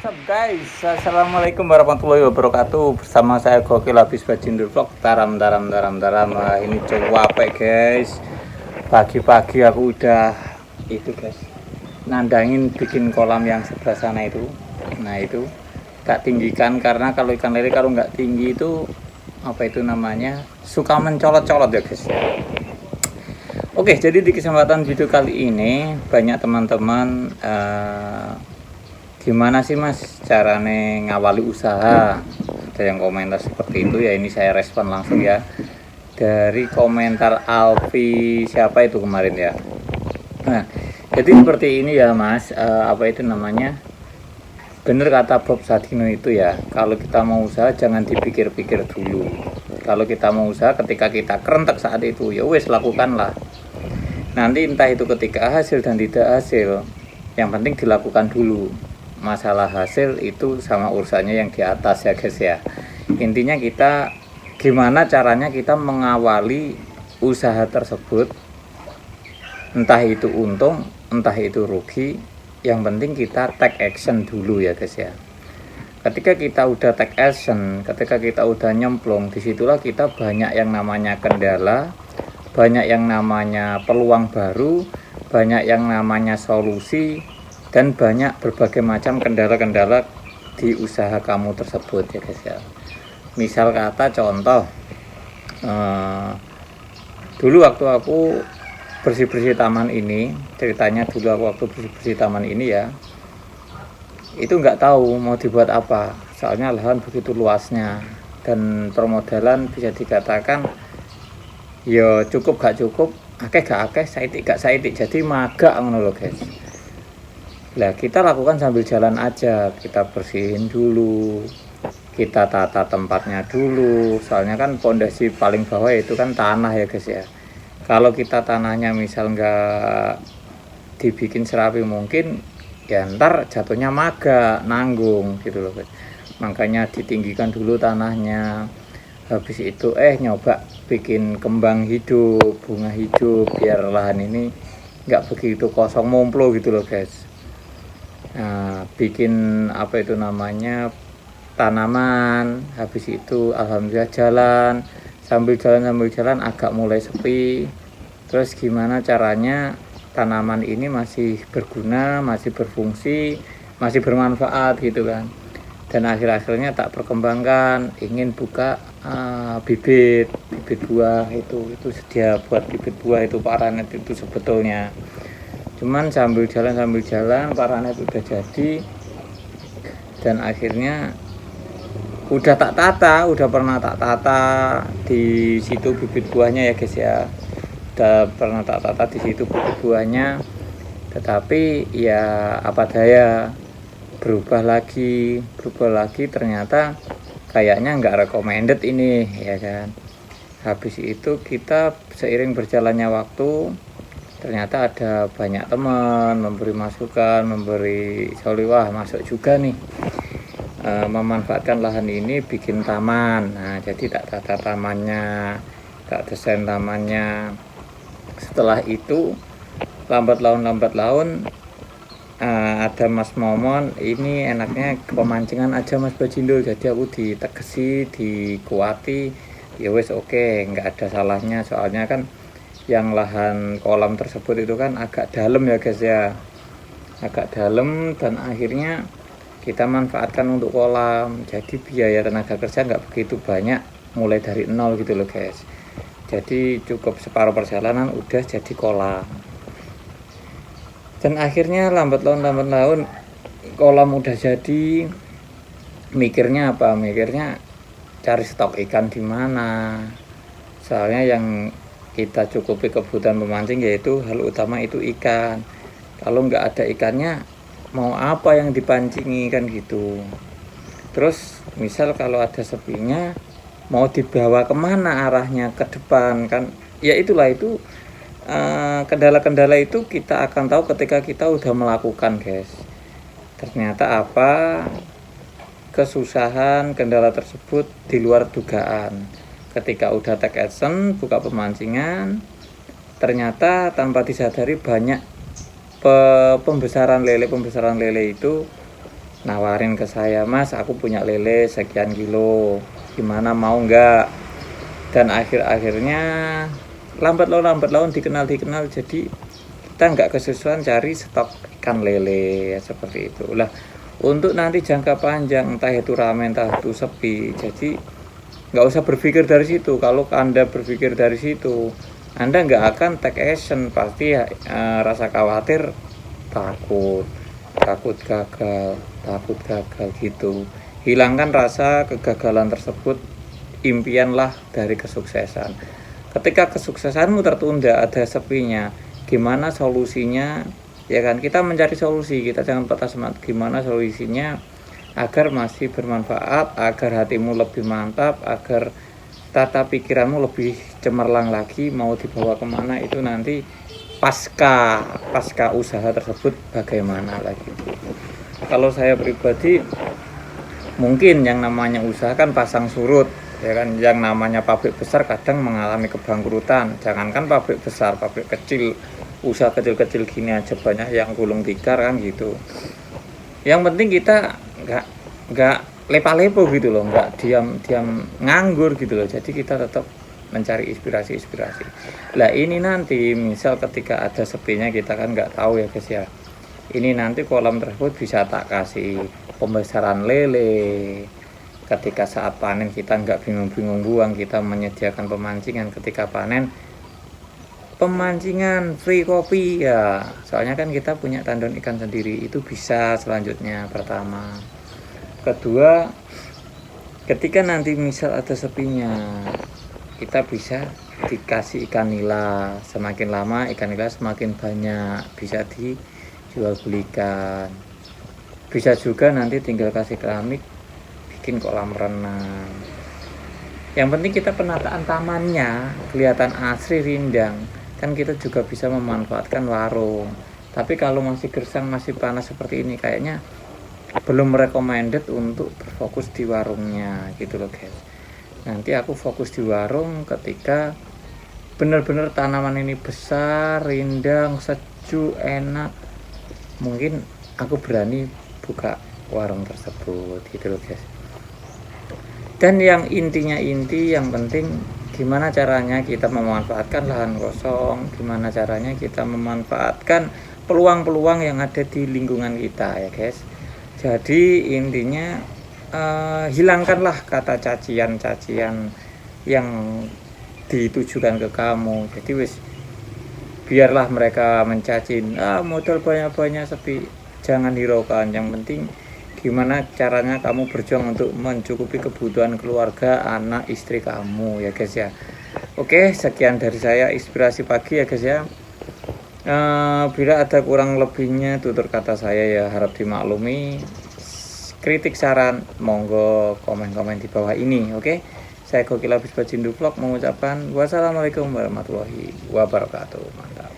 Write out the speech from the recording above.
What's up guys, assalamualaikum warahmatullahi wabarakatuh. Bersama saya Gokil Habis Bajindur Vlog. Taram. Ini capek guys. Pagi-pagi aku udah itu guys, nandangin bikin kolam yang sebelah sana itu. Nah itu tak tinggikan karena kalau ikan lele kalau nggak tinggi itu apa itu namanya suka mencolot-colot ya guys. Oke, jadi di kesempatan video kali ini banyak teman-teman gimana sih mas carane ngawali usaha, ada yang komentar seperti itu ya. Ini saya respon langsung ya dari komentar Alfi siapa itu kemarin ya. Nah jadi seperti ini ya mas, apa itu namanya, bener kata Bob Sadino itu ya, kalau kita mau usaha jangan dipikir-pikir dulu. Kalau kita mau usaha ketika kita kerentek saat itu ya wes lakukanlah. Nanti entah itu ketika hasil dan tidak hasil, yang penting dilakukan dulu. Masalah hasil itu sama urusannya yang di atas ya guys ya. Intinya kita gimana caranya kita mengawali usaha tersebut, entah itu untung entah itu rugi, yang penting kita take action dulu ya guys ya. Ketika kita udah take action, ketika kita udah nyemplung, disitulah kita banyak yang namanya kendala, banyak yang namanya peluang baru, banyak yang namanya solusi, dan banyak berbagai macam kendala-kendala di usaha kamu tersebut ya guys ya. Misal kata contoh, dulu waktu aku bersih-bersih taman ini, ceritanya dulu aku waktu bersih-bersih taman ini ya, itu nggak tahu mau dibuat apa, soalnya lahan begitu luasnya dan permodalan bisa dikatakan ya cukup gak cukup, akeh gak akeh, saitik gak saitik, jadi magak ngono lho guys. Nah kita lakukan sambil jalan aja, kita bersihin dulu, kita tata tempatnya dulu, soalnya kan pondasi paling bawah itu kan tanah ya guys ya. Kalau kita tanahnya misal nggak dibikin serapi mungkin ya ntar jatuhnya magak, nanggung gitu loh guys. Makanya ditinggikan dulu tanahnya, habis itu nyoba bikin kembang hidup, bunga hidup, biar lahan ini nggak begitu kosong mumplo gitu loh guys. Nah, bikin apa itu namanya tanaman, habis itu alhamdulillah jalan sambil jalan agak mulai sepi. Terus gimana caranya tanaman ini masih berguna, masih berfungsi, masih bermanfaat gitu kan. Dan akhir-akhirnya tak perkembangkan, ingin buka bibit buah, itu sedia buat bibit buah itu paranet itu sebetulnya. Cuman sambil jalan paranet udah jadi, dan akhirnya udah tak tata, udah pernah tak tata di situ bibit buahnya ya guys ya, udah pernah tak tata di situ bibit buahnya, tetapi ya apa daya, berubah lagi ternyata kayaknya nggak recommended ini ya kan. Habis itu kita seiring berjalannya waktu, ternyata ada banyak teman memberi masukan, memberi soliwah, masuk juga nih memanfaatkan lahan ini bikin taman. Nah jadi tak tata tamannya, tak desain tamannya. Setelah itu lambat laun ada Mas Momon, ini enaknya pemancingan aja Mas Bajindo, jadi aku ditegesi, dikuati, ya wes oke, nggak ada salahnya. Soalnya kan yang lahan kolam tersebut itu kan agak dalam ya guys ya, agak dalam, dan akhirnya kita manfaatkan untuk kolam, jadi biaya tenaga kerja nggak begitu banyak, mulai dari nol gitu loh guys. Jadi cukup separuh perjalanan udah jadi kolam. Dan akhirnya lambat laun kolam udah jadi, mikirnya apa? Mikirnya cari stok ikan di mana. Soalnya yang kita cukupi kebutuhan pemancing yaitu hal utama itu ikan. Kalau nggak ada ikannya mau apa yang dipancingi kan gitu. Terus misal kalau ada sepinya mau dibawa kemana arahnya ke depan kan, ya itulah itu kendala-kendala itu kita akan tahu ketika kita udah melakukan guys. Ternyata apa, kesusahan kendala tersebut di luar dugaan. Ketika udah take action, buka pemancingan, ternyata tanpa disadari banyak pembesaran lele itu nawarin ke saya, "Mas, aku punya lele sekian kilo, gimana, mau nggak?" Dan akhirnya lambat laun dikenal, jadi kita nggak kesusuan cari stok ikan lele ya, seperti itu lah. Untuk nanti jangka panjang, entah itu rame entah itu sepi, jadi nggak usah berpikir dari situ. Kalau Anda berpikir dari situ, Anda nggak akan take action, pasti rasa khawatir, takut gagal gitu. Hilangkan rasa kegagalan tersebut, impianlah dari kesuksesan. Ketika kesuksesanmu tertunda, ada sepinya, gimana solusinya? Ya kan, kita mencari solusi, kita jangan patah semangat. Gimana solusinya agar masih bermanfaat, agar hatimu lebih mantap, agar tata pikiranmu lebih cemerlang lagi, mau dibawa kemana itu nanti pasca usaha tersebut bagaimana lagi. Kalau saya pribadi, mungkin yang namanya usaha kan pasang surut, ya kan. Yang namanya pabrik besar kadang mengalami kebangkrutan, jangankan pabrik besar, pabrik kecil, usaha kecil-kecil gini aja banyak yang gulung tikar kan gitu. Yang penting kita nggak lepa-lepo gitu loh, nggak diam nganggur gitu loh. Jadi kita tetap mencari inspirasi. Lah ini nanti misal ketika ada sepinya, kita kan nggak tahu ya guys ya. Ini nanti kolam tersebut bisa tak kasih pembesaran lele. Ketika saat panen kita nggak bingung-bingung buang, kita menyediakan pemancingan ketika panen, pemancingan free kopi ya. Soalnya kan kita punya tandon ikan sendiri, itu bisa selanjutnya. Pertama, kedua, ketika nanti misal ada sepinya, kita bisa dikasih ikan nila. Semakin lama ikan nila semakin banyak, bisa dijual belikan. Bisa juga nanti tinggal kasih keramik, bikin kolam renang. Yang penting kita penataan tamannya kelihatan asri, rindang. Kan kita juga bisa memanfaatkan warung. Tapi kalau masih gersang, masih panas seperti ini, kayaknya belum recommended untuk berfokus di warungnya gitu loh guys. Nanti aku fokus di warung ketika benar-benar tanaman ini besar, rindang, sejuk, enak. Mungkin aku berani buka warung tersebut gitu loh guys. Dan yang yang penting gimana caranya kita memanfaatkan lahan kosong, gimana caranya kita memanfaatkan peluang-peluang yang ada di lingkungan kita ya guys. Jadi intinya hilangkanlah kata cacian yang ditujukan ke kamu. Jadi biarlah mereka mencacin, modal banyak-banyak sepi, jangan hiraukan. Yang penting gimana caranya kamu berjuang untuk mencukupi kebutuhan keluarga, anak, istri kamu ya guys ya. Oke, sekian dari saya inspirasi pagi ya guys ya. Bila ada kurang lebihnya tutur kata saya ya harap dimaklumi. Kritik saran monggo komen di bawah ini. Oke, saya Gokil Habis Bajindu Vlog mengucapkan wassalamualaikum warahmatullahi wabarakatuh. Mantap.